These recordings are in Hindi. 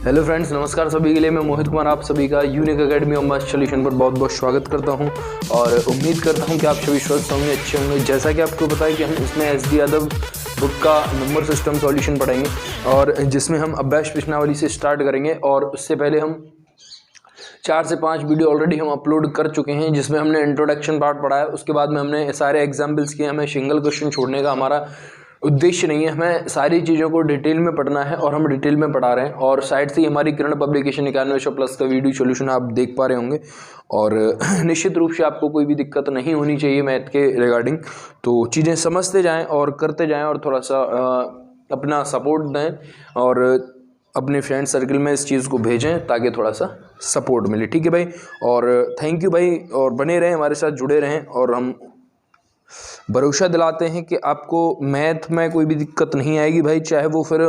हेलो फ्रेंड्स, नमस्कार सभी के लिए। मैं मोहित कुमार आप सभी का unique academy of maths solution पर बहुत बहुत स्वागत करता हूं और उम्मीद करता हूं कि आप सभी स्वस्थ होंगे, अच्छे होंगे। जैसा कि आपको पता है कि हम इसमें एस.डी. यादव बुक का नंबर सिस्टम सॉल्यूशन पढ़ेंगे और जिसमें हम अभ्यास प्रश्नावली से स्टार्ट करेंगे। और उससे पहले हम 4 से 5 वीडियो ऑलरेडी हम अपलोड कर चुके हैं जिसमें हमने इंट्रोडक्शन पार्ट पढ़ा है। उसके बाद में हमने सारे एग्जाम्पल्स किए। हमें सिंगल क्वेश्चन छोड़ने का हमारा उद्देश्य नहीं है, हमें सारी चीज़ों को डिटेल में पढ़ना है और हम डिटेल में पढ़ा रहे हैं। और साइड से ही हमारी किरण पब्लिकेशन 9100+ का वीडियो सॉल्यूशन आप देख पा रहे होंगे और निश्चित रूप से आपको कोई भी दिक्कत नहीं होनी चाहिए मैथ के रिगार्डिंग। तो चीज़ें समझते जाएं और करते जाएं और थोड़ा सा अपना सपोर्ट दें और अपने फ्रेंड सर्कल में इस चीज़ को भेजें ताकि थोड़ा सा सपोर्ट मिले। ठीक है भाई, और थैंक यू भाई, और बने रहें हमारे साथ, जुड़े रहें। और हम भरोसा दिलाते हैं कि आपको मैथ में कोई भी दिक्कत नहीं आएगी भाई, चाहे वो फिर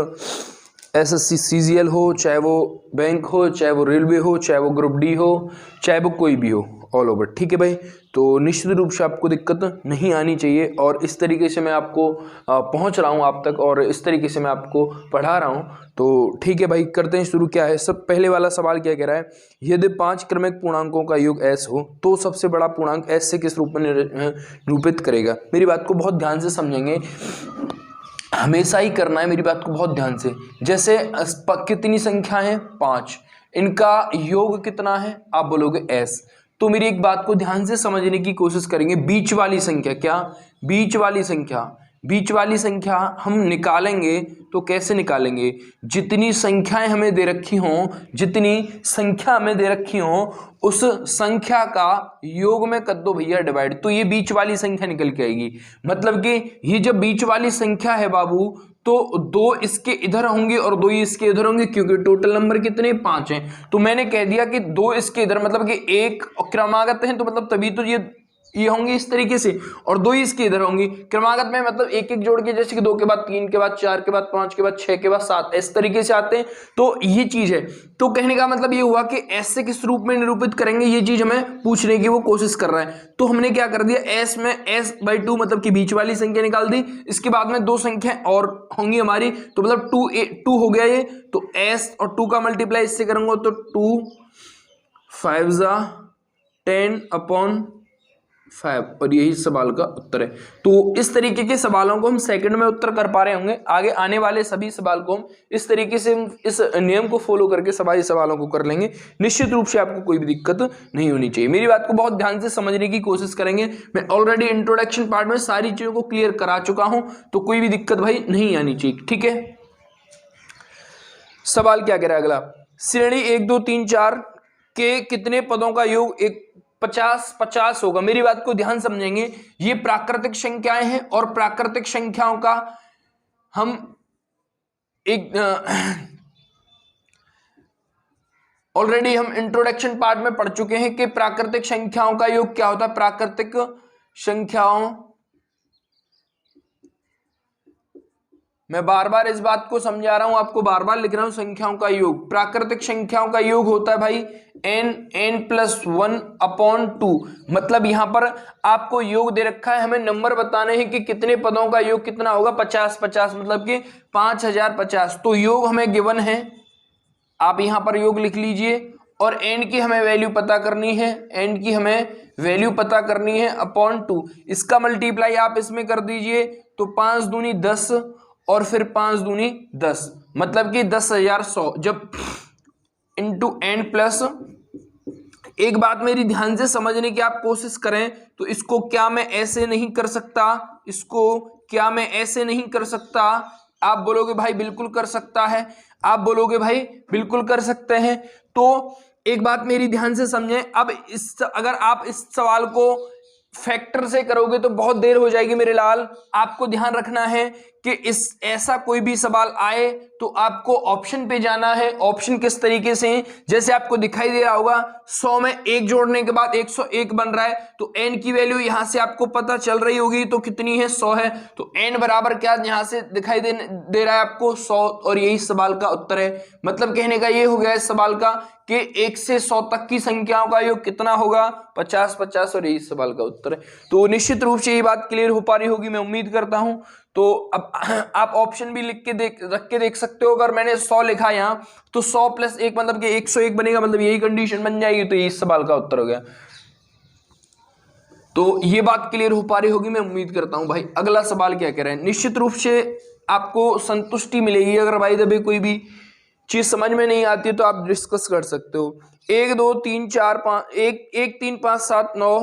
एसएससी सीजीएल हो, चाहे वो बैंक हो, चाहे वो रेलवे हो, चाहे वो ग्रुप डी हो, चाहे वो कोई भी हो, ऑल ओवर। ठीक है भाई, तो निश्चित रूप से आपको दिक्कत नहीं आनी चाहिए और इस तरीके से मैं आपको पहुंच रहा हूं आप तक और इस तरीके से मैं आपको पढ़ा रहा हूं। तो ठीक है भाई, करते हैं शुरू। क्या है सब पहले वाला सवाल, क्या कह रहा है? यदि 5 क्रमिक पूर्णांकों का योग s हो तो सबसे बड़ा पूर्णांक s से किस रूप में निरूपित करेगा? मेरी बात को बहुत ध्यान से समझेंगे, हमेशा ही करना है मेरी बात को बहुत ध्यान से। जैसे कितनी संख्या है? 5, इनका योग कितना है? आप बोलोगे s। तो मेरी एक बात को ध्यान से समझने की कोशिश करेंगे। बीच वाली संख्या, क्या बीच वाली संख्या? बीच वाली संख्या हम निकालेंगे तो कैसे निकालेंगे? जितनी संख्याएं हमें दे रखी हों, जितनी संख्या हमें दे रखी हों उस संख्या का योग में कर दो भैया डिवाइड, तो ये बीच वाली संख्या निकल के आएगी। मतलब कि ये जब बीच वाली संख्या है बाबू, तो 2 इसके इधर होंगे और 2 इसके इधर होंगे, क्योंकि टोटल नंबर कितने? 5 हैं। तो मैंने कह दिया कि 2 इसके इधर, मतलब कि 1 क्रमागत है, तो मतलब तभी तो ये होंगे इस तरीके से, और 2 इसके इधर होंगी क्रमागत में, मतलब एक एक जोड़ के, जैसे कि 2 के बाद 3 के बाद 4 के बाद 5 के बाद 6 के बाद 7, इस तरीके से आते हैं। तो ये चीज है। तो कहने का मतलब ये हुआ कि s से किस रूप में निरूपित करेंगे, ये चीज हमें पूछने की वो कोशिश कर रहा है। तो हमने क्या कर दिया, s में s/2 मतलब कि बीच वाली संख्या निकाल दी। इसके बाद में 2 संख्या और होंगी हमारी, तो मतलब 2 हो गया ये। तो s और 2 का मल्टीप्लाई इससे करेंगे तो 2 5 10/5, और यही सवाल का उत्तर है। तो इस तरीके के सवालों को हम सेकंड में उत्तर कर पा रहे होंगे। आगे आने वाले सभी सवाल को हम इस तरीके से, इस नियम को फॉलो करके सभी सवालों को कर लेंगे। निश्चित रूप से आपको कोई भी दिक्कत नहीं होनी चाहिए। मेरी बात को बहुत ध्यान से समझने की कोशिश करेंगे। मैं ऑलरेडी इंट्रोडक्शन पार्ट में सारी चीजों को क्लियर करा चुका हूं, तो कोई भी दिक्कत भाई नहीं आनी चाहिए। ठीक है, सवाल क्या कह रहा है अगला? श्रेणी 1 2 3 4 के कितने पदों का योग 50 होगा? मेरी बात को ध्यान समझेंगे। ये प्राकृतिक संख्याएं हैं और प्राकृतिक संख्याओं का हम एक ऑलरेडी हम इंट्रोडक्शन पार्ट में पढ़ चुके हैं कि प्राकृतिक संख्याओं का योग क्या होता है। प्राकृतिक संख्याओं, मैं बार बार इस बात को समझा रहा हूं, आपको बार बार लिख रहा हूं। संख्याओं का योग, प्राकृतिक संख्याओं का योग होता है भाई n+1/2। मतलब यहां पर आपको योग दे रखा है, हमें नंबर बताने हैं कि कितने पदों का योग कितना होगा। 50 मतलब कि 5050। तो योग हमें गिवन है, आप यहां पर योग लिख लीजिए। और n की हमें वैल्यू पता करनी है, n की हमें वैल्यू पता करनी है /2। इसका मल्टीप्लाई आप इसमें कर दीजिए तो 5 दूनी 10 और फिर 5 दूनी 10, मतलब कि 10,100 जब इंटू n+। एक बात मेरी ध्यान से समझने की आप कोशिश करें, तो इसको क्या मैं ऐसे नहीं कर सकता? इसको क्या मैं ऐसे नहीं कर सकता? आप बोलोगे भाई बिल्कुल कर सकता है, आप बोलोगे भाई बिल्कुल कर सकते हैं। तो एक बात मेरी ध्यान से समझें। अब अगर आप इस सवाल को फैक्टर से करोगे तो बहुत देर हो जाएगी मेरे लाल। आपको ध्यान रखना है कि ऐसा कोई भी सवाल आए तो आपको ऑप्शन पे जाना है। ऑप्शन किस तरीके से हैं, जैसे आपको दिखाई दे रहा होगा 100 में 1 जोड़ने के बाद 101 बन रहा है, तो n की वैल्यू यहां से आपको पता चल रही होगी, तो कितनी है? 100 है। तो n बराबर क्या यहां से दिखाई दे रहा है आपको? 100, और यही सवाल का उत्तर है। मतलब कहने का ये हो गया इस सवाल का कि 1 से 100 तक की संख्याओं का योग कितना होगा? 50 50, और यही सवाल का उत्तर है। तो निश्चित रूप से ये बात क्लियर हो पा रही होगी, मैं उम्मीद करता हूं। तो अब आप ऑप्शन भी रख के देख सकते हो। अगर मैंने 100 लिखा यहां तो 100 + 1 मतलब कि 101 बनेगा, मतलब यही कंडीशन बन जाएगी। तो ये इस सवाल का उत्तर हो गया। तो ये बात क्लियर हो पा रही होगी मैं उम्मीद करता हूं भाई। अगला सवाल क्या कह रहे हैं, निश्चित रूप से आपको संतुष्टि मिलेगी। अगर भाई अभी कोई भी चीज समझ में नहीं आती तो आप डिस्कस कर सकते हो। 1 2 3 4 5 1 3 5 7 9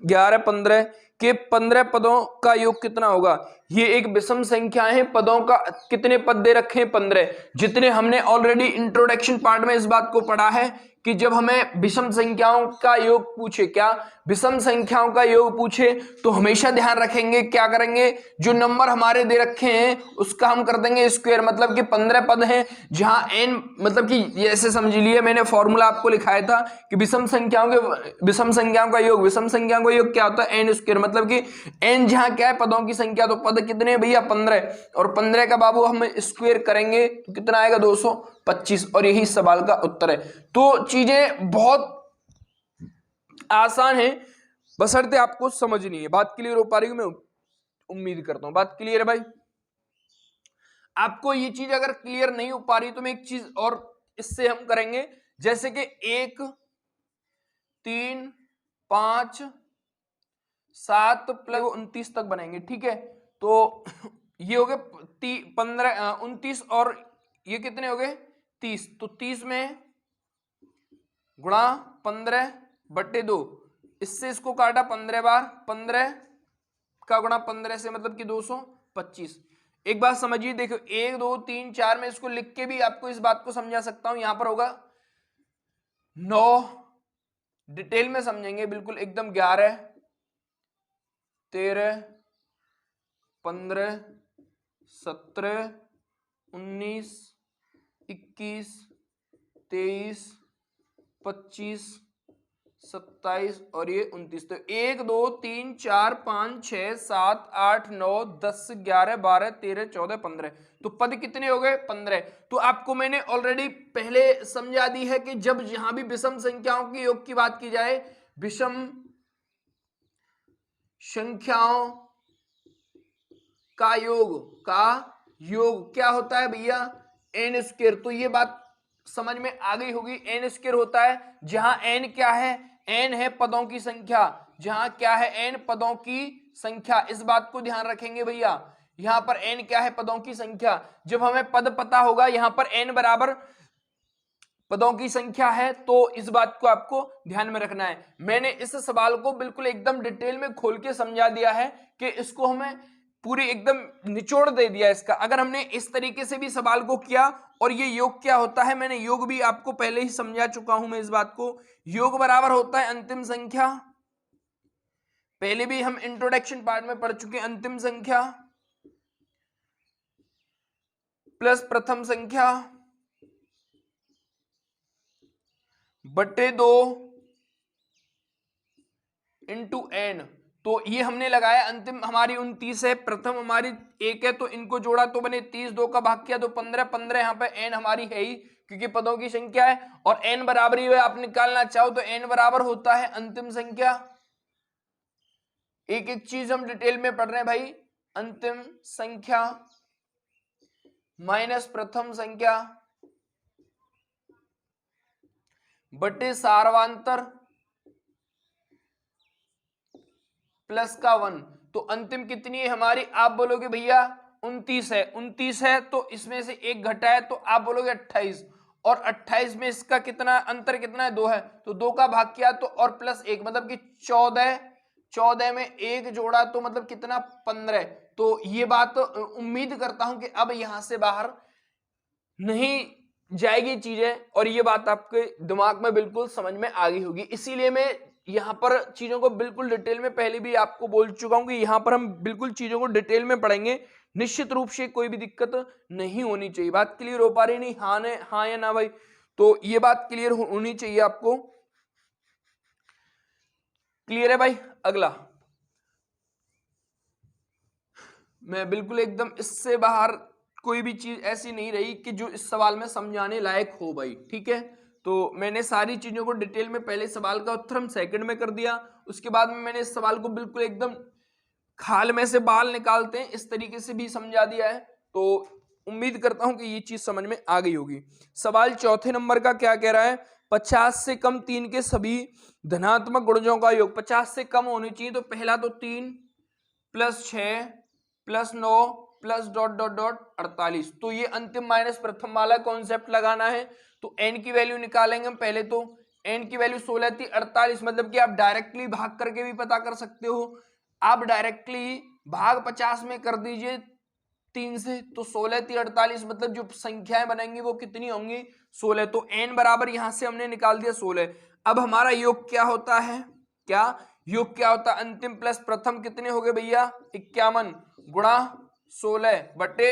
11 15 के 15 पदों का योग कितना होगा। ये एक विषम संख्या है। पदों का कितने पद दे रखे हैं, 15। जितने हमने ऑलरेडी इंट्रोडक्शन पार्ट में इस बात को पढ़ा है कि जब हमें विषम संख्याओं का योग पूछे, क्या विषम संख्याओं का योग पूछे, तो हमेशा ध्यान रखेंगे क्या करेंगे, जो नंबर हमारे दे रखे हैं उसका हम कर देंगे स्क्वायर। मतलब कि 15 पद हैं जहां n मतलब कि ऐसे समझ लिए, मैंने फॉर्मूला आपको लिखाया था कि विषम संख्याओं का योग क्या होता है, n²। मतलब कि n जहां क्या है पदों की संख्या, तो पद कितने भैया 15, और 15 का बाबू हम स्क्वायर करेंगे तो कितना आएगा 225, और यही सवाल का उत्तर है। तो चीजें बहुत आसान है, बशर्ते आपको समझनी है। बात क्लियर हो पा रही है, मैं उम्मीद करता हूं बात क्लियर है भाई। आपको ये चीज अगर क्लियर नहीं हो पा रही तो मैं एक चीज और इससे हम करेंगे, जैसे कि 1 3 5 7 + 29 तक बनाएंगे, ठीक है। तो ये हो गए 15 29, और ये कितने हो गए 30। तो 30 में गुणा 15/2, इससे इसको काटा 15 बार, 15 का गुणा 15 से मतलब कि 225। एक बात समझिए, देखो 1 2 3 4 में इसको लिख के भी आपको इस बात को समझा सकता हूं। यहां पर होगा 9, डिटेल में समझेंगे बिल्कुल एकदम, 11 13 15 17 19 21 23 25 27 और ये 29। तो 1 2 3 4 5 6 7 8 9 10 11 12 13 14 15। तो पद कितने हो गए 15। तो आपको मैंने ऑलरेडी पहले समझा दी है कि जब जहां भी विषम संख्याओं के योग की बात की जाए, विषम संख्याओं का योग क्या होता है भैया, n²। तो ये बात समझ में आ गई होगी। n² होता है जहां n क्या है, n है पदों की संख्या। जहां क्या है, n पदों की संख्या। इस बात को ध्यान रखेंगे भैया, यहां पर n क्या है, पदों की संख्या। जब हमें पद पता होगा, यहां पर n बराबर पदों की संख्या है, तो इस बात को आपको ध्यान में रखना है। मैंने इस सवाल को बिल्कुल एकदम डिटेल में खोल के समझा दिया है कि इसको हमें पूरी एकदम निचोड़ दे दिया इसका। अगर हमने इस तरीके से भी सवाल को किया, और ये योग क्या होता है, मैंने योग भी आपको पहले ही समझा चुका हूं मैं इस बात को। योग बराबर होता है अंतिम संख्या, पहले भी हम इंट्रोडक्शन पार्ट में पढ़ चुके हैं, अंतिम संख्या प्लस प्रथम संख्या बटे 2 इंटू n। तो ये हमने लगाया, अंतिम हमारी 29 है, प्रथम हमारी 1 है, तो इनको जोड़ा तो बने 30, 2 का भाग किया तो 15, 15 यहाँ पे n हमारी है ही क्योंकि पदों की संख्या है, और n बराबर ही आप निकालना चाहो तो n बराबर होता है अंतिम संख्या। एक एक चीज हम डिटेल में पढ़ रहे हैं भाई। अंतिम संख्या माइनस प्रथम संख्या बटे सार्वांतर प्लस का 1। तो अंतिम कितनी है हमारी, आप बोलोगे भैया 29 है। 29 है तो इसमें से एक घटा है तो आप बोलोगे 28, और 28 में इसका कितना अंतर, कितना है 2 है, तो 2 का भाग किया तो और प्लस 1 मतलब कि 14। 14 में 1 जोड़ा तो मतलब कितना 15। तो ये बात उम्मीद करता हूं कि अब यहां से बाहर नहीं जाएगी चीजें, और ये बात आपके दिमाग में बिल्कुल समझ में आ गई होगी। इसीलिए मैं यहां पर चीजों को बिल्कुल डिटेल में पहले भी आपको बोल चुका हूं कि यहां पर हम बिल्कुल चीजों को डिटेल में पढ़ेंगे। निश्चित रूप से कोई भी दिक्कत नहीं होनी चाहिए। बात क्लियर हो पा रही नहीं, हाँ या ना भाई। तो ये बात क्लियर होनी चाहिए आपको। क्लियर है भाई। अगला मैं बिल्कुल एकदम इससे बाहर कोई भी चीज ऐसी नहीं रही कि जो इस सवाल में समझाने लायक हो भाई, ठीक है। तो मैंने सारी चीजों को डिटेल में, पहले सवाल का उत्तर हम सेकंड में कर दिया, उसके बाद में मैंने इस सवाल को बिल्कुल एकदम खाल में से बाल निकालते हैं, इस तरीके से भी समझा दिया है। तो उम्मीद करता हूं कि ये चीज समझ में आ गई होगी। सवाल चौथे नंबर का क्या कह रहा है, 50 से कम 3 के सभी धनात्मक गुणजों का योग 50 से कम होनी चाहिए। तो पहला तो 3 plus 6 plus 9 plus dot dot dot 48। तो ये अंतिम माइनस प्रथम वाला कॉन्सेप्ट लगाना है। तो n की वैल्यू निकालेंगे हम पहले। तो n की वैल्यू 16 थी, 48 मतलब कि आप डायरेक्टली भाग करके भी पता कर सकते हो। आप डायरेक्टली भाग 50 में कर दीजिए 3 से, तो 16 थी 48 मतलब जो संख्याएं बनेंगी वो कितनी होंगी, 16। तो n बराबर यहां से हमने निकाल दिया 16। अब हमारा योग क्या होता है, क्या योग क्या होता है, अंतिम प्लस प्रथम कितने हो गए भैया, 51 गुणा 16 बटे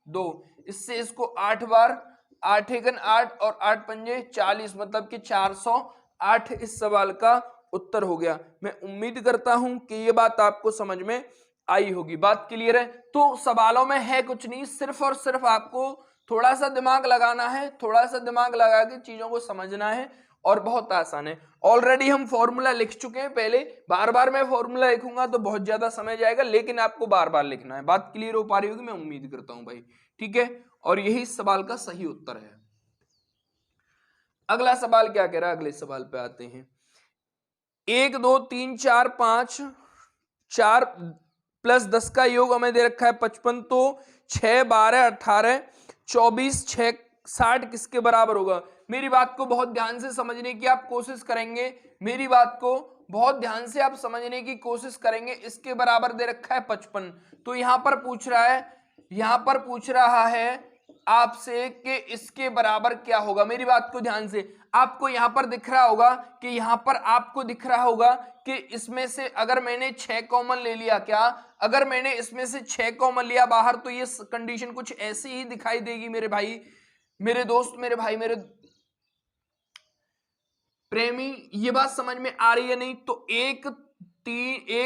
2। इससे इसको 8 बार, 8 एकन 8 और 8 पंजे 40 मतलब कि 408 इस सवाल का उत्तर हो गया। मैं उम्मीद करता हूं कि ये बात आपको समझ में आई होगी। बात क्लियर है। तो सवालों में है कुछ नहीं, सिर्फ और सिर्फ आपको थोड़ा सा दिमाग लगाना है, थोड़ा सा दिमाग लगा के चीजों को समझना है और बहुत आसान है। ऑलरेडी हम फॉर्मूला लिख चुके हैं पहले, बार बार मैं फॉर्मूला लिखूंगा तो बहुत ज्यादा समय जाएगा, लेकिन आपको बार बार लिखना है। बात क्लियर हो पा रही होगी मैं उम्मीद करता हूं भाई, ठीक है। और यही सवाल का सही उत्तर है। अगला सवाल क्या कह रहा है, अगले सवाल पे आते हैं। 1 2 3 4 5 4 प्लस 10 का योग हमें दे रखा है 55। तो 6 12 18 24 6 60 किसके बराबर होगा। मेरी बात को बहुत ध्यान से समझने की आप कोशिश करेंगे, मेरी बात को बहुत ध्यान से आप समझने की कोशिश करेंगे। इसके बराबर दे रखा है 55। तो यहां पर पूछ रहा है, यहां पर पूछ रहा है आपसे कि इसके बराबर क्या होगा। मेरी बात को ध्यान से, आपको यहां पर दिख रहा होगा कि यहां पर आपको दिख रहा होगा कि इसमें से अगर मैंने 6 कॉमन ले लिया, क्या अगर मैंने इसमें से 6 कॉमन लिया बाहर, तो ये कंडीशन कुछ ऐसी ही दिखाई देगी मेरे भाई, मेरे दोस्त, मेरे भाई, मेरे प्रेमी। ये बात समझ में आ रही है नहीं। तो 1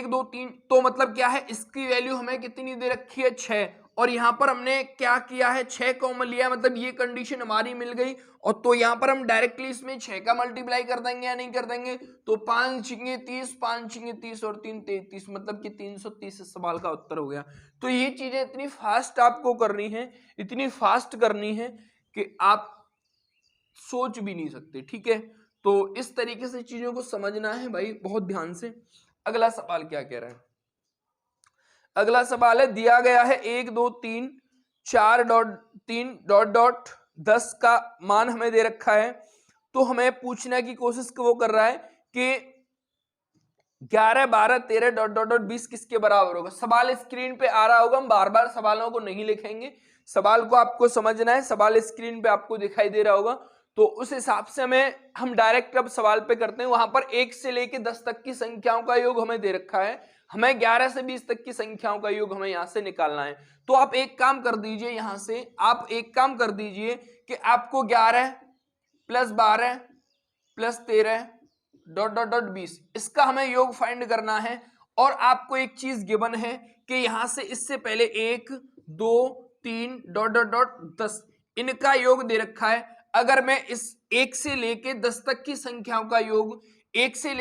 2 3 तो मतलब क्या है, इसकी वैल्यू हमें कितनी दे रखी है 6, और यहां पर हमने क्या किया है 6 कॉमन लिया, मतलब ये कंडीशन हमारी मिल गई। और तो यहां पर हम डायरेक्टली इसमें 6 का मल्टीप्लाई कर देंगे या नहीं कर देंगे। तो 5 छिंगे 30, 5 छिंगे 30 और 3 33 मतलब कि 330 इस सवाल का उत्तर हो गया। तो ये चीजें इतनी फास्ट आपको करनी है, इतनी फास्ट करनी है कि आप सोच भी नहीं सकते, ठीक है। तो इस तरीके से चीजों को समझना है भाई बहुत ध्यान से। अगला सवाल क्या कह रहा है, अगला सवाल है दिया गया है 1 2 3 4 डॉट 3 डॉट डॉट 10 का मान हमें दे रखा है। तो हमें पूछने की कोशिश वो कर रहा है कि 11 12 13 डॉट डॉट डॉट 20 किसके बराबर होगा। सवाल स्क्रीन पे आ रहा होगा, हम बार बार सवालों को नहीं लिखेंगे, सवाल को आपको समझना है। सवाल स्क्रीन पे आपको दिखाई दे रहा होगा, तो उस हिसाब से हम डायरेक्ट अब सवाल पे करते हैं। वहां पर 1 से लेके 10 तक की संख्याओं का योग हमें दे रखा है, हमें 11 से 20 तक की संख्याओं का योग हमें यहां से निकालना है। तो आप एक काम कर दीजिए, यहां से आप एक काम कर दीजिए कि आपको 11 plus 12 plus 13 dot dot dot 20 इसका हमें योग फाइंड करना है। और आपको एक चीज गिवन है कि यहां से इससे पहले 1 2 3 डॉट डॉट डॉट 10 इनका योग दे रखा है। अगर मैं इस 1 से लेके 10 तक की संख्याओं का योग 1 से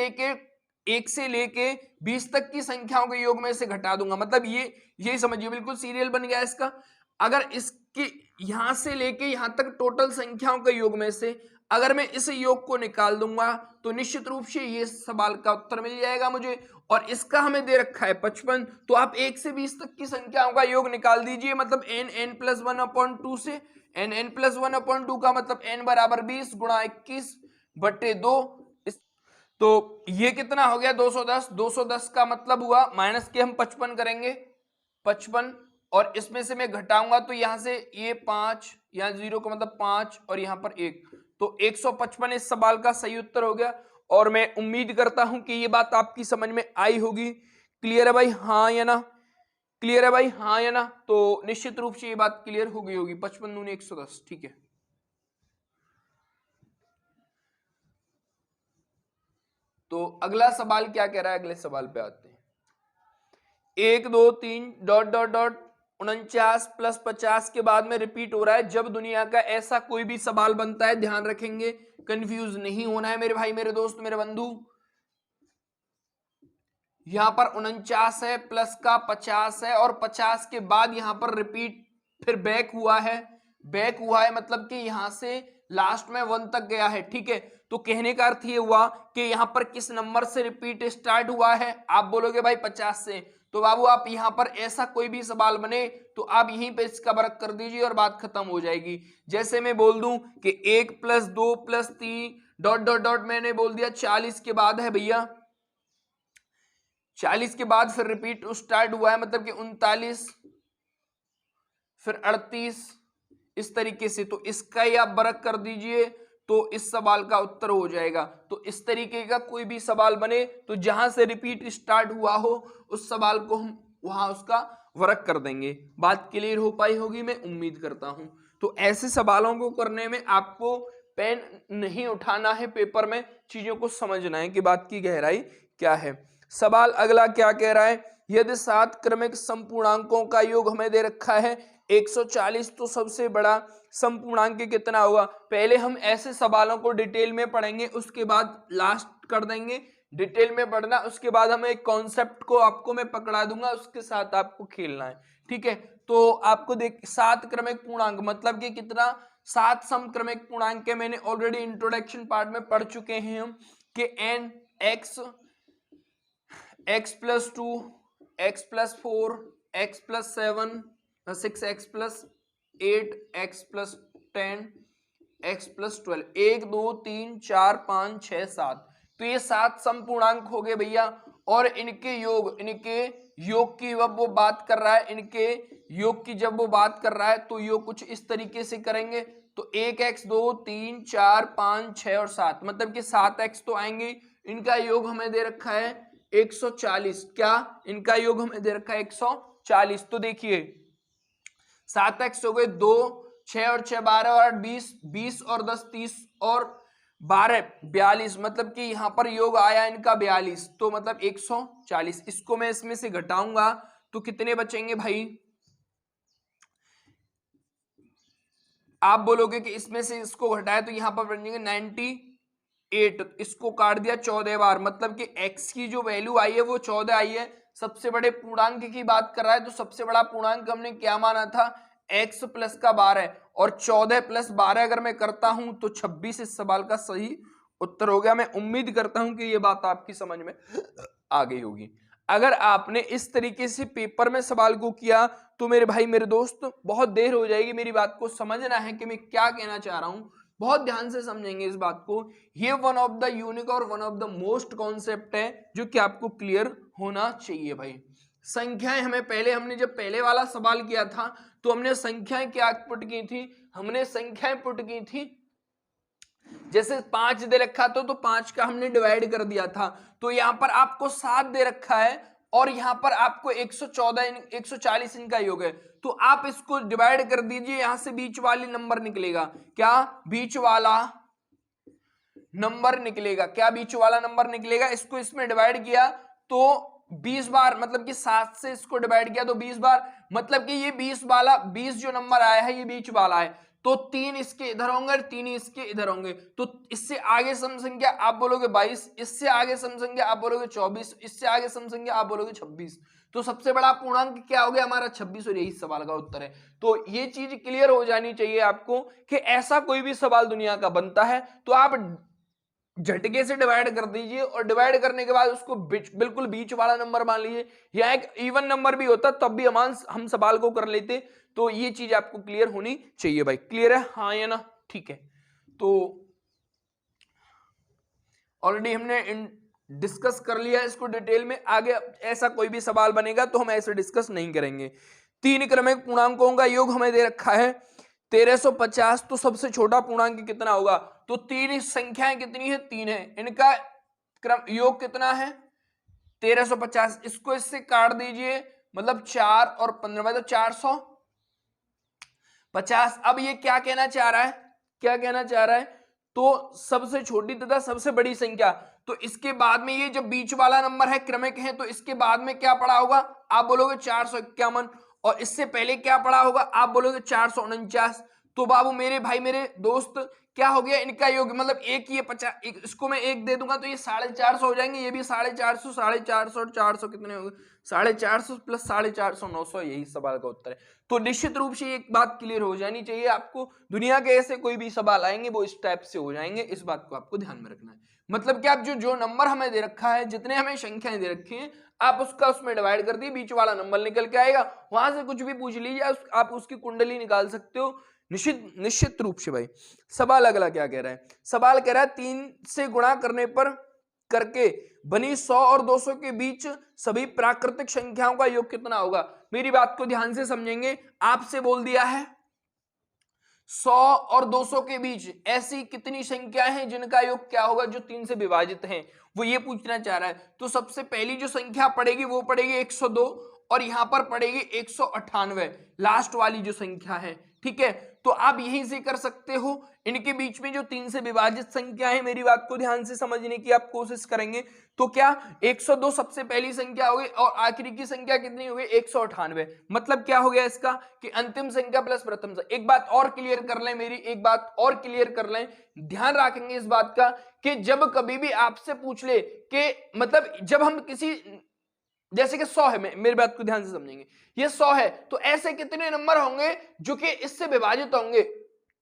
लेके 20 तक की संख्याओं के योग में से घटा दूंगा, मतलब यही समझिए बिल्कुल सीरियल बन गया इसका। अगर इसके यहां से लेके यहां तक टोटल संख्याओं के योग में से अगर मैं इस योग को निकाल दूंगा तो निश्चित रूप से ये सवाल का उत्तर मिल जाएगा मुझे। और इसका हमें दे रखा है 55। तो आप 1 से 20 तक की संख्याओं का योग निकाल दीजिए, मतलब n प्लस 1/2 से n प्लस 1/2 का मतलब n बराबर 20 गुणा 21 बटे 2। तो ये कितना हो गया 210। 210 का मतलब हुआ माइनस के हम 55 करेंगे 55, और इसमें से मैं घटाऊंगा तो यहां से ये 5, यहां 0 का मतलब 5 और यहां पर 1, तो 155 इस सवाल का सही उत्तर हो गया। और मैं उम्मीद करता हूं कि ये बात आपकी समझ में आई होगी। क्लियर है भाई, हाँ या ना, क्लियर है भाई, हाँ या ना। तो निश्चित रूप से ये बात क्लियर हो गई होगी। 55 दूनी 110, ठीक है। तो अगला सवाल क्या कह रहा है, अगले सवाल पे आते हैं। 1 2 3 डॉट डॉट डॉट 49 प्लस 50 के बाद में रिपीट हो रहा है। जब दुनिया का ऐसा कोई भी सवाल बनता है, ध्यान रखेंगे, कंफ्यूज नहीं होना है मेरे भाई, मेरे दोस्त, मेरे बंधु। यहाँ पर 49 है, प्लस का 50 है, और 50 के बाद यहाँ पर रिपीट फिर बैक हुआ है मतलब कि यहाँ से लास्ट में 1 तक गया है। ठीक है, तो कहने का अर्थ ये हुआ कि यहाँ पर किस नंबर से रिपीट स्टार्ट हुआ है, आप बोलोगे भाई 50 से। तो बाबू आप यहाँ पर ऐसा कोई भी सवाल बने तो आप यहीं पे इसका वर्क कर दीजिए और बात खत्म हो जाएगी। जैसे मैं बोल दूं कि 1 + 2 + 3 ... मैंने बोल दिया 40 के बाद है भैया, 40 के बाद फिर रिपीट स्टार्ट हुआ है मतलब कि 39, फिर 38, इस तरीके से। तो इसका ही आप वर्क कर दीजिए तो इस सवाल का उत्तर हो जाएगा। तो इस तरीके का कोई भी सवाल बने तो जहां से रिपीट स्टार्ट हुआ हो उस सवाल को हम वहां उसका वर्क कर देंगे। बात क्लियर हो पाई होगी मैं उम्मीद करता हूं। तो ऐसे सवालों को करने में आपको पेन नहीं उठाना है, पेपर में चीजों को समझना है कि बात की गहराई क्या है। सवाल अगला क्या कह रहा है, यदि 7 क्रमिक संपूर्णांकों का योग हमें दे रखा है 140 तो सबसे बड़ा संपूर्णांक कितना होगा। पहले हम ऐसे सवालों को डिटेल में पढ़ेंगे, उसके बाद लास्ट कर देंगे डिटेल में पढ़ना, उसके बाद हम एक कॉन्सेप्ट को आपको मैं पकड़ा दूंगा, उसके साथ आपको खेलना है। ठीक है, तो आपको देख 7 क्रमिक पूर्णांक मतलब कि कितना, 7 समक्रमिक पूर्णांक के मैंने ऑलरेडी इंट्रोडक्शन पार्ट में पढ़ चुके हैं हम कि n x + 2 x + 4 x + 7 6x + 8 x + 10 x + 12 1 2 3 4 5 6 7। तो ये 7 समपूर्णांक हो गए भैया, और इनके योग की जब वो बात कर रहा है, इनके योग की जब वो बात कर रहा है तो योग कुछ इस तरीके से करेंगे। तो 1x 2 3 4 5 6 और 7 मतलब कि 7x तो आएंगे। इनका योग हमें दे रखा है 140, क्या इनका योग हमें दे रखा है 140। तो देखिए 7x हो गए 2, 6 और 6 12 और 8 20, 20 और 10 30 और 12 42 मतलब कि यहां पर योग आया इनका 42, तो मतलब 140। इसको मैं इसमें से घटाऊंगा तो कितने बचेंगे भाई, आप बोलोगे कि इसमें से इसको घटाए तो यहां पर बन जाएंगे 98। इसको काट दिया 14 बार मतलब कि x की जो वैल्यू आई है वो 14 आई है। सबसे बड़े पूर्णांक की बात कर रहा है तो सबसे बड़ा पूर्णांक हमने क्या माना था, x प्लस का 12, और 14 + 12 अगर मैं करता हूं तो 26 इस सवाल का सही उत्तर हो गया। मैं उम्मीद करता हूं कि ये बात आपकी समझ में आ गई होगी। अगर आपने इस तरीके से पेपर में सवाल को किया तो मेरे भाई मेरे दोस्त बहुत देर हो जाएगी, मेरी बात को समझना है कि मैं क्या कहना चाह रहा हूं, बहुत ध्यान से समझेंगे इस बात को। ये वन ऑफ द यूनिक और one of the most concept है जो कि आपको क्लियर होना चाहिए भाई। संख्याएं हमें हमने जब पहले वाला सवाल किया था तो हमने संख्याएं क्या पुट की थी, हमने संख्याएं पुट की थी, जैसे 5 दे रखा था तो 5 का हमने डिवाइड कर दिया था। तो यहां पर आपको 7 दे रखा है और यहां पर आपको 114 140 इनका योग है, तो आप इसको डिवाइड कर दीजिए, यहां से बीच वाली नंबर निकलेगा, क्या बीच वाला नंबर निकलेगा, क्या बीच वाला नंबर निकलेगा। इसको इसमें डिवाइड किया तो 20 बार मतलब कि 7 से इसको डिवाइड किया तो 20 बार मतलब कि ये 20 वाला 20 जो नंबर आया है ये बीच वाला है, तो 3 इसके इधर होंगे और 3 इसके इधर होंगे। तो इससे आगे सम संख्या आप बोलोगे 22, इससे आगे सम संख्या आप बोलोगे 24, इससे आगे सम संख्या आप बोलोगे 26। तो सबसे बड़ा पूर्णांक क्या हो गया हमारा 26, और यही सवाल का उत्तर है। तो ये चीज क्लियर हो जानी चाहिए आपको कि ऐसा कोई भी सवाल दुनिया का बनता है तो आप झटके से डिवाइड कर दीजिए, और डिवाइड करने के बाद उसको बिल्कुल बीच वाला नंबर मान लीजिए, या एक इवन नंबर भी होता तब भी हम सवाल को कर लेते। तो ये चीज आपको क्लियर होनी चाहिए भाई। क्लियर है, हाँ या ना, ठीक है। तो ऑलरेडी हमने डिस्कस कर लिया इसको डिटेल में, आगे ऐसा कोई भी सवाल बनेगा तो हम ऐसे डिस्कस नहीं करेंगे। 3 क्रमिक पूर्णांकों का योग हमें दे रखा है 1350, तो सबसे छोटा पूर्णांक कितना होगा, तो 3 संख्याएं कितनी है, 3 है, इनका क्रम योग कितना है 1350। इसको इससे काट दीजिए मतलब 4 और 15 मतलब 450। अब ये क्या कहना चाह रहा है, तो सबसे छोटी तथा सबसे बड़ी संख्या, तो इसके बाद में ये जब बीच वाला नंबर है क्रमिक है तो इसके बाद में क्या पड़ा होगा, आप बोलोगे 451, और इससे पहले क्या पड़ा होगा आप बोलोगे 449। तो बाबू मेरे भाई मेरे दोस्त क्या हो गया इनका योग, मतलब एक ये 50, इसको मैं एक दे दूंगा तो ये 450 हो जाएंगे, ये भी 450, 450 और 400 कितने हो गए, 450 प्लस 450, 900, यही सवाल का उत्तर है। तो निश्चित रूप से एक बात क्लियर हो जानी चाहिए आपको, दुनिया के ऐसे कोई भी सवाल आएंगे वो इस टाइप से हो जाएंगे, इस बात को आपको ध्यान में रखना है। मतलब कि आप जो नंबर हमें दे रखा है, जितने हमें संख्याएं दे रखी हैं, आप उसका उसमें डिवाइड कर दिए, बीच वाला नंबर निकल के आएगा, वहां से कुछ भी पूछ लीजिए, आप उसकी कुंडली निकाल सकते हो निश्चित रूप से। भाई सवाल अगला क्या कह रहा है, सवाल कह रहा है 3 से गुणा करने पर करके बनी 100 और 200 के बीच सभी प्राकृतिक संख्याओं का योग कितना होगा। मेरी बात को ध्यान से समझेंगे, आपसे बोल दिया है 100 और 200 के बीच ऐसी कितनी संख्याएं हैं जिनका योग क्या होगा, जो 3 से विभाजित हैं, वो ये पूछना चाह रहा है। तो सबसे पहली जो संख्या पड़ेगी वो पड़ेगी 102 और यहां पर पड़ेगी 198, लास्ट वाली जो संख्या है, ठीक है। तो आप यहीं से कर सकते हो, इनके बीच में जो 3 से विभाजित संख्या है, मेरी बात को ध्यान से समझने की आप कोशिश करेंगे। तो क्या 102 सबसे पहली संख्या हो गई और आखिरी की संख्या कितनी हो गई 198, मतलब क्या हो गया इसका कि अंतिम संख्या प्लस प्रथम संख्या। एक बात और क्लियर कर लें, मेरी एक बात और क्लियर कर लें, ध्यान रखेंगे इस बात का कि जब कभी भी आपसे पूछ ले कि मतलब जब हम किसी, जैसे कि 100 है, मेरी बात को ध्यान से समझेंगे, ये 100 है तो ऐसे कितने नंबर होंगे जो कि इससे विभाजित होंगे,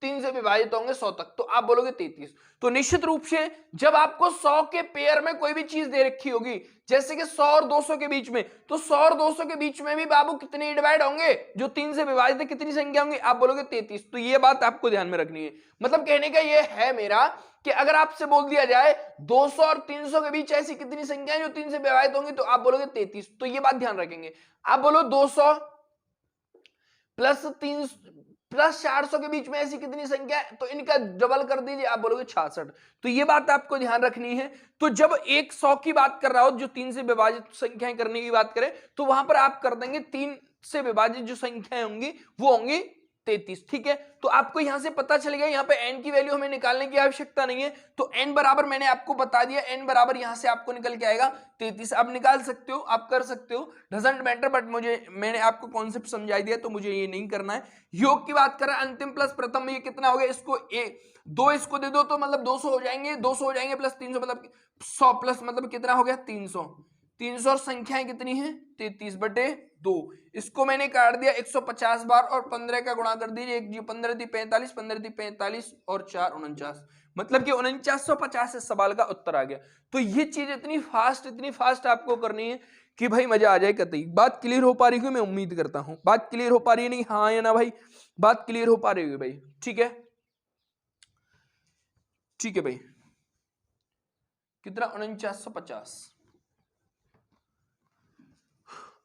3 से विभाजित होंगे 100 तक, तो आप बोलोगे 33। तो निश्चित रूप से जब आपको 100 के पेयर में कोई भी चीज दे रखी होगी, जैसे कि 100 और 200 के बीच में, तो 100 और 200 के बीच में भी बाबू कितने डिवाइड होंगे, जो 3 से विभाजित है, कितनी संख्या होंगी, आप बोलोगे 33। तो ये बात आपको ध्यान में रखनी है। मतलब कहने का ये है मेरा कि अगर आपसे बोल दिया जाए 200 और 300 के बीच ऐसी कितनी संख्या है जो 3 से विभाजित होंगी, तो आप बोलोगे 33। तो ये बात ध्यान रखेंगे। आप बोलो 200 प्लस 400 के बीच में ऐसी कितनी संख्या है, तो इनका डबल कर दीजिए, आप बोलोगे 66। तो ये बात आपको ध्यान रखनी है। तो जब एक 100 की बात कर रहा हो, जो 3 से विभाजित संख्याएं करने की बात करें, तो वहां पर आप कर देंगे 3 से विभाजित जो संख्याएं होंगी वो होंगी 33, ठीक है। तो आपको यहां से पता चल गया, यहां पे n की वैल्यू हमें निकालने की आवश्यकता नहीं है, तो n बराबर मैंने आपको बता दिया, n बराबर यहां से आपको निकल के आएगा 33। आप निकाल सकते हो, आप कर सकते हो, डजंट मैटर, बट मैंने आपको कॉन्सेप्ट समझाई दिया तो मुझे ये नहीं करना है। योग की बात कर रहा है, अंतिम प्लस प्रथम, ये कितना हो गया, इसको 2 इसको दे दो तो मतलब 200 हो जाएंगे, 200 हो जाएंगे प्लस 300 मतलब 100 प्लस मतलब कितना हो गया 300। 300 और संख्याएं कितनी है 33/2, इसको मैंने काट दिया 150 बार और 15 का गुणा कर दीजिए, 15 × 45, 15 × 45 और 4 49, मतलब कि 4950 इस सवाल का उत्तर आ गया। तो ये चीज इतनी फास्ट आपको करनी है कि भाई मजा आ जाए। कतई बात क्लियर हो पा रही है, मैं उम्मीद करता हूं बात क्लियर हो पा रही है, नहीं हाँ या ना भाई, बात क्लियर हो पा रही है भाई, ठीक है भाई, कितना 4950।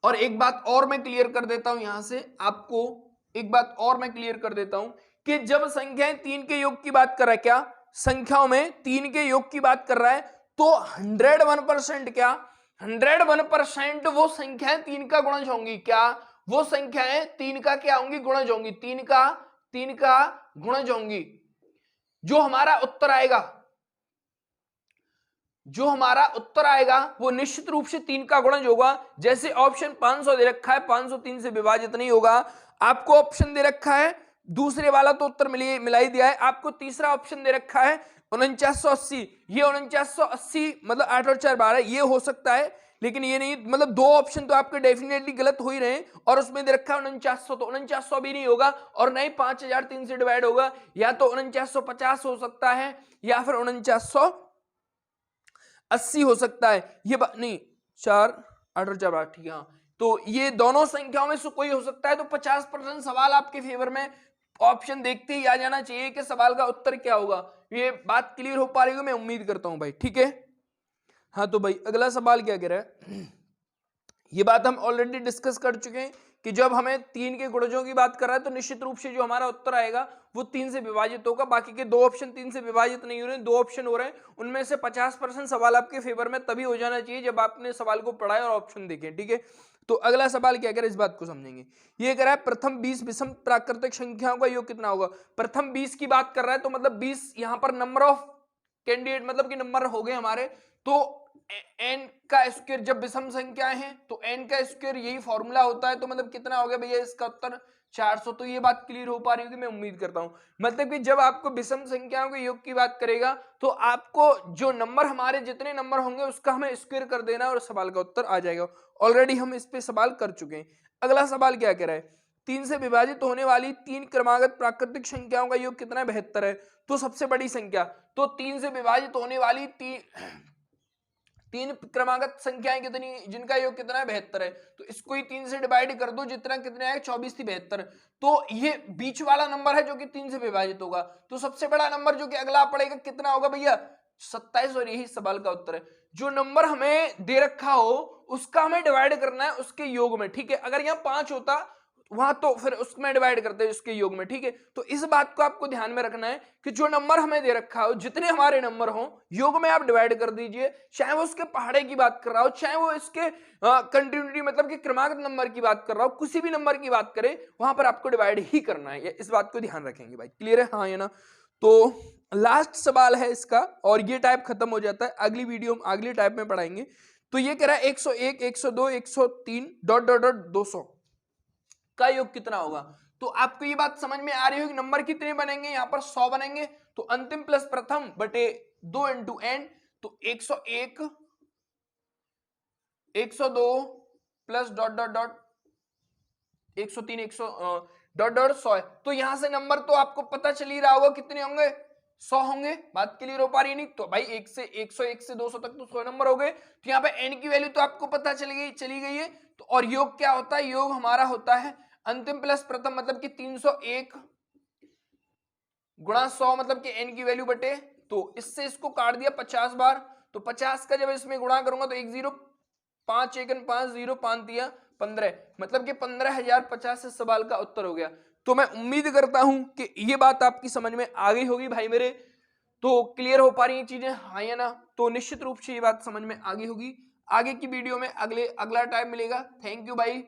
और एक बात और मैं क्लियर कर देता हूं यहां से आपको, एक बात और मैं क्लियर कर देता हूं कि जब संख्याएं 3 के योग की बात कर रहा है, क्या संख्याओं में 3 के योग की बात कर रहा है, तो 101% क्या 101% वो संख्याएं 3 का गुणज होंगी, क्या वो संख्याएं 3 का क्या होंगी, गुणज होंगी, 3 का गुणज होंगी। जो हमारा उत्तर आएगा वो निश्चित रूप से 3 का गुणज होगा। जैसे ऑप्शन 500 दे रखा है, 500 3 से विभाजित नहीं होगा। आपको ऑप्शन दे रखा है, दूसरे वाला तो उत्तर मिला ही दिया है, आपको तीसरा ऑप्शन दे रखा है 4980, ये 4980 मतलब 8 और 4 12, ये हो सकता है, लेकिन ये नहीं, मतलब 2 ऑप्शन तो आपके डेफिनेटली गलत हो ही रहे हैं, और उसमें दे रखा है 4900, तो 4900 भी नहीं होगा, और नहीं 5000 3 से डिवाइड होगा, या तो 4950 हो सकता है या फिर 4980 हो सकता है, ये नहीं 4 8 और 4 12, ठीक है हाँ। तो ये दोनों संख्याओं में से कोई हो सकता है, तो 50% सवाल आपके फेवर में, ऑप्शन देखते ही आ जाना चाहिए कि सवाल का उत्तर क्या होगा। ये बात क्लियर हो पा रही है, मैं उम्मीद करता हूं भाई, ठीक है हाँ। तो भाई अगला सवाल क्या कह रहा है, ये बात हम ऑलरेडी डिस्कस कर चुके हैं कि जब हमें 3 के गुणजों की बात कर रहा है तो निश्चित रूप से जो हमारा उत्तर आएगा वो 3 से विभाजित होगा। बाकी के 2 ऑप्शन 3 से विभाजित नहीं हो रहे हैं, 2 ऑप्शन हो रहे हैं, उनमें से 50% सवाल आपके फेवर में तभी हो जाना चाहिए जब आपने सवाल को पढ़ा और ऑप्शन देखे, ठीक है। तो अगला सवाल क्या कह रहा है, इस बात को समझेंगे। ये कह रहा है प्रथम 20 विषम प्राकृतिक संख्याओं का योग कितना होगा। प्रथम 20 की बात कर रहा है, तो मतलब 20 यहां पर नंबर ऑफ कैंडिडेट मतलब कि नंबर हो गए हमारे, तो n का स्क्वायर, जब विषम संख्याएं हैं तो n का स्क्वायर यही फॉर्मूला होता है, तो मतलब कितना हो गया भैया इसका उत्तर 400। तो ये बात क्लियर हो पा रही होगी मैं उम्मीद करता हूं। मतलब कि जब आपको विषम संख्याओं के योग की बात करेगा तो आपको जो नंबर, हमारे जितने नंबर होंगे उसका हमें स्क्वायर कर देना और सवाल का उत्तर आ जाएगा। ऑलरेडी हम इस पे सवाल कर चुके हैं। अगला सवाल क्या कह रहा है, 3 से विभाजित होने वाली 3 क्रमागत प्राकृतिक संख्याओं का योग कितना है, 72 है। तो सबसे बड़ी संख्या, तो 3 से विभाजित होने वाली 3 क्रमागत संख्याएं कितनी, जिनका योग कितना है, 72 है। तो इसको ही 3 से डिवाइड कर दो, जितना कितने आए, 24 थी 72। तो ये बीच वाला नंबर है जो कि 3 से विभाजित होगा। तो सबसे बड़ा नंबर जो कि अगला पड़ेगा कितना होगा भैया, 27। और यही सवाल का उत्तर है। जो नंबर हमें दे रखा हो उसका हमें डिवाइड करना है उसके योग में, ठीक है। अगर यहाँ 5 होता वहां तो फिर उसमें डिवाइड करते हैं उसके योग में, ठीक है। तो इस बात को आपको ध्यान में रखना है कि जो नंबर हमें दे रखा हो, जितने हमारे नंबर हो, योग में आप डिवाइड कर दीजिए। चाहे वो उसके पहाड़े की बात कर रहा हो, चाहे वो इसके कंटिन्यूटी मतलब कि क्रमागत नंबर की बात कर रहा हो, किसी भी नंबर की बात करें वहां पर आपको डिवाइड ही करना है। इस बात को ध्यान रखेंगे भाई, क्लियर है, हाँ या ना। तो लास्ट सवाल है इसका और ये टाइप खत्म हो जाता है। अगली वीडियो में अगली टाइप में पढ़ाएंगे। तो ये कह रहा है 101, 102, 103 डॉट डॉट डॉट 200 का योग कितना होगा। तो आपको ये बात समझ में आ रही होगी, नंबर कितने बनेंगे, यहां पर 100 बनेंगे। तो अंतिम प्लस प्रथम बटे 2 इंटू एन, तो 101, 102 plus dot dot dot 103, 100 dot dot 100 है। तो यहां से नंबर तो आपको पता चल ही रहा होगा कितने होंगे, 100 होंगे। बात क्लियर हो पा रही नहीं। तो भाई 1 से 101 से 200 तक तो 100 नंबर हो गए। तो यहाँ पे एन की वैल्यू तो आपको पता चली गई है। तो और योग क्या होता है, योग हमारा होता है अंतिम प्लस प्रथम मतलब कि 301 गुणा 100 मतलब कि एन की वैल्यू बटे, तो इससे इसको काट दिया 50 बार। तो 50 का जब इसमें गुणा करूंगा तो 10 5 1 5 0 5 दिया 15, मतलब कि 15,050 इस सवाल का उत्तर हो गया। तो मैं उम्मीद करता हूं कि ये बात आपकी समझ में आ गई होगी भाई मेरे। तो क्लियर हो पा रही हैं चीजें, हाँ या ना। तो निश्चित रूप से ये बात समझ में आ गई होगी। आगे की वीडियो में अगला टाइम मिलेगा। थैंक यू भाई,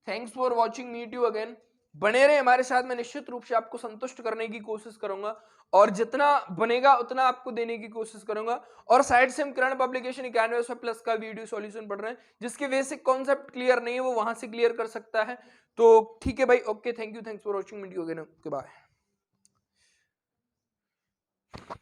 thanks for watching, meet you again. बने रहे हमारे साथ, मैं निश्चित रूप से आपको संतुष्ट करने की कोशिश करूंगा और जितना बनेगा उतना आपको देने की कोशिश करूंगा। और साइड से हम किरण पब्लिकेशन 91+ का वीडियो सॉल्यूशन पढ़ रहे हैं, जिसके बेसिक कॉन्सेप्ट क्लियर नहीं है वो वहां से क्लियर कर सकता है। तो ठीक है भाई, okay, thank you, thanks for watching video again, okay bye.